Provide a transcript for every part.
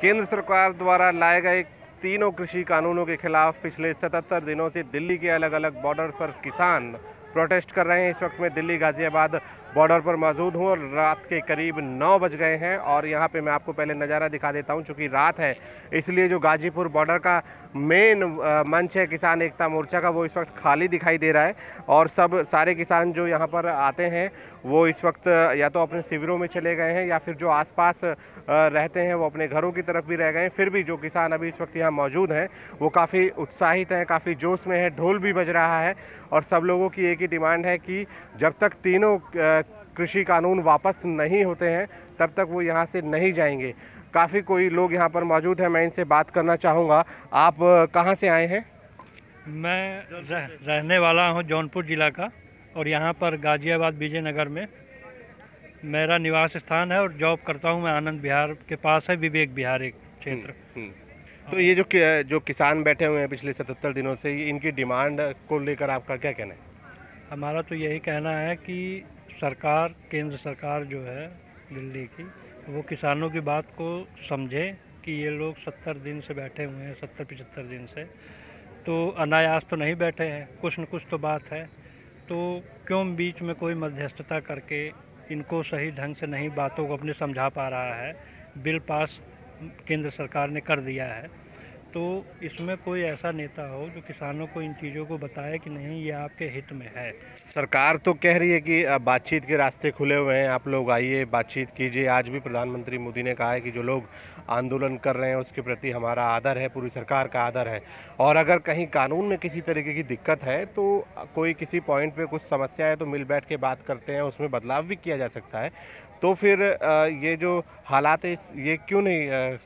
केंद्र सरकार द्वारा लाए गए तीनों कृषि कानूनों के खिलाफ पिछले 77 दिनों से दिल्ली के अलग अलग बॉर्डर पर किसान प्रोटेस्ट कर रहे हैं। इस वक्त मैं दिल्ली गाजियाबाद बॉर्डर पर मौजूद हूं और रात के करीब 9 बज गए हैं और यहां पे मैं आपको पहले नज़ारा दिखा देता हूं। चूंकि रात है इसलिए जो गाजीपुर बॉर्डर का मेन मंच है किसान एकता मोर्चा का, वो इस वक्त खाली दिखाई दे रहा है और सारे किसान जो यहाँ पर आते हैं वो इस वक्त या तो अपने शिविरों में चले गए हैं या फिर जो आसपास रहते हैं वो अपने घरों की तरफ भी रह गए हैं। फिर भी जो किसान अभी इस वक्त यहाँ मौजूद हैं वो काफ़ी उत्साहित हैं, काफ़ी जोश में है, ढोल भी बज रहा है और सब लोगों की एक ही डिमांड है कि जब तक तीनों कृषि कानून वापस नहीं होते हैं तब तक वो यहाँ से नहीं जाएंगे। काफ़ी कोई लोग यहाँ पर मौजूद हैं, मैं इनसे बात करना चाहूँगा। आप कहाँ से आए हैं? मैं रहने वाला हूँ जौनपुर ज़िला का और यहाँ पर गाजियाबाद विजयनगर में मेरा निवास स्थान है और जॉब करता हूँ मैं आनंद विहार के पास है, विवेक विहार एक क्षेत्र। तो ये जो किसान बैठे हुए हैं पिछले 77 दिनों से, इनकी डिमांड को लेकर आपका क्या कहना है? हमारा तो यही कहना है कि सरकार, केंद्र सरकार जो है दिल्ली की, वो किसानों की बात को समझे कि ये लोग 70 दिन से बैठे हुए हैं, 70-75 दिन से, तो अनायास तो नहीं बैठे हैं, कुछ न कुछ तो बात है। तो क्यों बीच में कोई मध्यस्थता करके इनको सही ढंग से नहीं बातों को अपने समझा पा रहा है। बिल पास केंद्र सरकार ने कर दिया है, तो इसमें कोई ऐसा नेता हो जो किसानों को इन चीज़ों को बताए कि नहीं ये आपके हित में है। सरकार तो कह रही है कि बातचीत के रास्ते खुले हुए हैं, आप लोग आइए, बातचीत कीजिए। आज भी प्रधानमंत्री मोदी ने कहा है कि जो लोग आंदोलन कर रहे हैं उसके प्रति हमारा आदर है, पूरी सरकार का आदर है और अगर कहीं कानून में किसी तरीके की दिक्कत है तो कोई किसी पॉइंट पे कुछ समस्या है तो मिल बैठ के बात करते हैं, उसमें बदलाव भी किया जा सकता है। तो फिर ये जो हालात है ये क्यों नहीं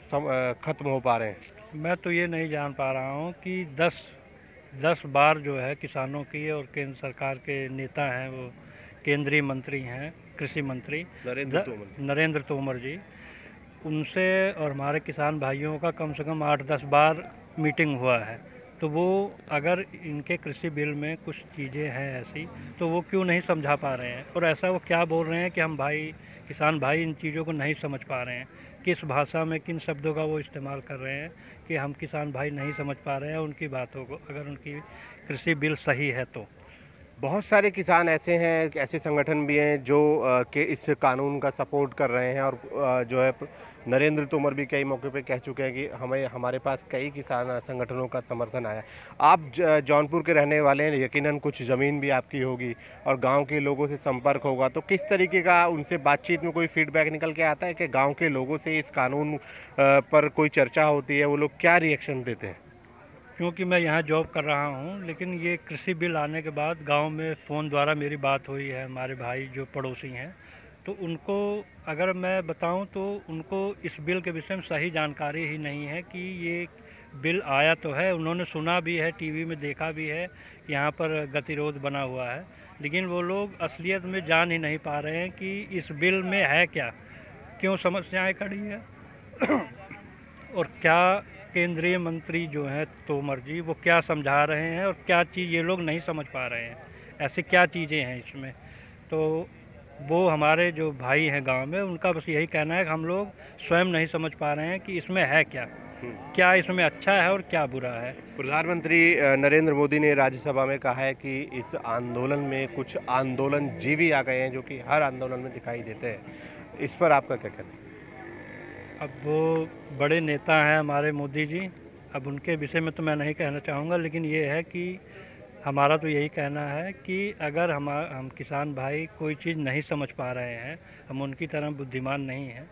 ख़त्म हो पा रहे हैं? मैं तो ये नहीं जान पा रहा हूँ कि 10 बार जो है किसानों की और केंद्र सरकार के नेता हैं, वो केंद्रीय मंत्री हैं, कृषि मंत्री नरेंद्र तोमर जी, उनसे और हमारे किसान भाइयों का कम से कम 8-10 बार मीटिंग हुआ है। तो वो अगर इनके कृषि बिल में कुछ चीज़ें हैं ऐसी तो वो क्यों नहीं समझा पा रहे हैं, और ऐसा वो क्या बोल रहे हैं कि हम भाई किसान भाई इन चीज़ों को नहीं समझ पा रहे हैं। किस भाषा में किन शब्दों का वो इस्तेमाल कर रहे हैं कि हम किसान भाई नहीं समझ पा रहे हैं उनकी बातों को, अगर उनकी कृषि बिल सही है तो। बहुत सारे किसान ऐसे हैं, ऐसे संगठन भी हैं जो कि इस कानून का सपोर्ट कर रहे हैं और जो है नरेंद्र तोमर भी कई मौके पे कह चुके हैं कि हमारे पास कई किसान संगठनों का समर्थन आया। आप जौनपुर के रहने वाले हैं, यकीनन कुछ ज़मीन भी आपकी होगी और गांव के लोगों से संपर्क होगा, तो किस तरीके का उनसे बातचीत में कोई फीडबैक निकल के आता है कि गाँव के लोगों से इस कानून पर कोई चर्चा होती है, वो लोग क्या रिएक्शन देते हैं? क्योंकि मैं यहाँ जॉब कर रहा हूँ, लेकिन ये कृषि बिल आने के बाद गांव में फ़ोन द्वारा मेरी बात हुई है, हमारे भाई जो पड़ोसी हैं, तो उनको अगर मैं बताऊं तो उनको इस बिल के विषय में सही जानकारी ही नहीं है कि ये बिल आया तो है, उन्होंने सुना भी है, टीवी में देखा भी है, यहाँ पर गतिरोध बना हुआ है, लेकिन वो लोग असलियत में जान ही नहीं पा रहे हैं कि इस बिल में है क्या, क्यों समस्याएं खड़ी है और क्या केंद्रीय मंत्री जो हैं तोमर जी वो क्या समझा रहे हैं और क्या चीज़ ये लोग नहीं समझ पा रहे हैं, ऐसी क्या चीज़ें हैं इसमें। तो वो हमारे जो भाई हैं गांव में, उनका बस यही कहना है कि हम लोग स्वयं नहीं समझ पा रहे हैं कि इसमें है क्या, क्या इसमें अच्छा है और क्या बुरा है। प्रधानमंत्री नरेंद्र मोदी ने राज्यसभा में कहा है कि इस आंदोलन में कुछ आंदोलन जीवी आ गए हैं जो कि हर आंदोलन में दिखाई देते हैं। इस पर आपका क्या कहना है? अब वो बड़े नेता हैं हमारे मोदी जी, अब उनके विषय में तो मैं नहीं कहना चाहूँगा, लेकिन ये है कि हमारा तो यही कहना है कि अगर हम किसान भाई कोई चीज़ नहीं समझ पा रहे हैं, हम उनकी तरह बुद्धिमान नहीं हैं,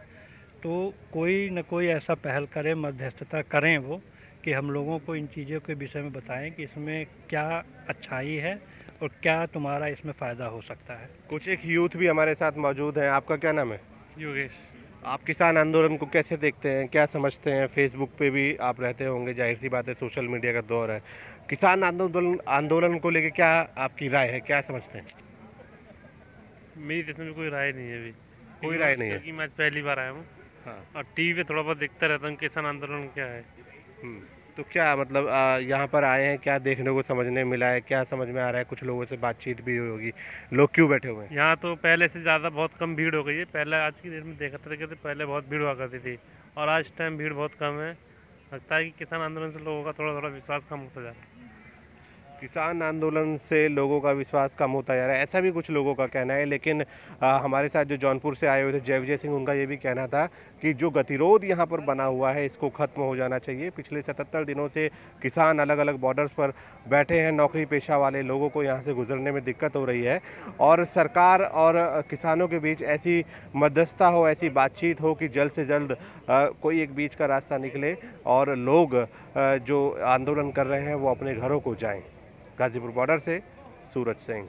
तो कोई न कोई ऐसा पहल करें, मध्यस्थता करें वो, कि हम लोगों को इन चीज़ों के विषय में बताएं कि इसमें क्या अच्छाई है और क्या तुम्हारा इसमें फ़ायदा हो सकता है। कुछ एक यूथ भी हमारे साथ मौजूद हैं। आपका क्या नाम है? योगेश। आप किसान आंदोलन को कैसे देखते हैं, क्या समझते हैं? फेसबुक पे भी आप रहते होंगे, जाहिर सी बात है सोशल मीडिया का दौर है। किसान आंदोलन आंदोलन को लेकर क्या आपकी राय है, क्या समझते हैं? मेरी तो इसमें कोई राय नहीं है अभी। कोई राय नहीं है? क्योंकि मैं पहली बार आया हूँ। हाँ। और टीवी पे थोड़ा बहुत देखता रहता हूँ किसान आंदोलन क्या है। तो क्या मतलब यहाँ पर आए हैं, क्या देखने को समझने मिला है, क्या समझ में आ रहा है? कुछ लोगों से बातचीत भी हुई होगी, लोग क्यों बैठे हुए हैं? यहाँ तो पहले से ज़्यादा बहुत कम भीड़ हो गई है। पहले आज की डेट में देखते थे पहले बहुत भीड़ हुआ करती थी और आज टाइम भीड़ बहुत कम है। लगता है कि किसान आंदोलन से लोगों का थोड़ा थोड़ा विश्वास कम होता जा रहा है। किसान आंदोलन से लोगों का विश्वास कम होता जा रहा है, ऐसा भी कुछ लोगों का कहना है। लेकिन हमारे साथ जो जौनपुर से आए हुए थे जय विजय सिंह, उनका ये भी कहना था कि जो गतिरोध यहाँ पर बना हुआ है इसको खत्म हो जाना चाहिए। पिछले 77 दिनों से किसान अलग अलग बॉर्डर्स पर बैठे हैं, नौकरी पेशा वाले लोगों को यहाँ से गुजरने में दिक्कत हो रही है और सरकार और किसानों के बीच ऐसी मध्यस्थता हो, ऐसी बातचीत हो कि जल्द से जल्द कोई एक बीच का रास्ता निकले और लोग जो आंदोलन कर रहे हैं वो अपने घरों को जाएं। गाजीपुर बॉर्डर से सूरज सिंह।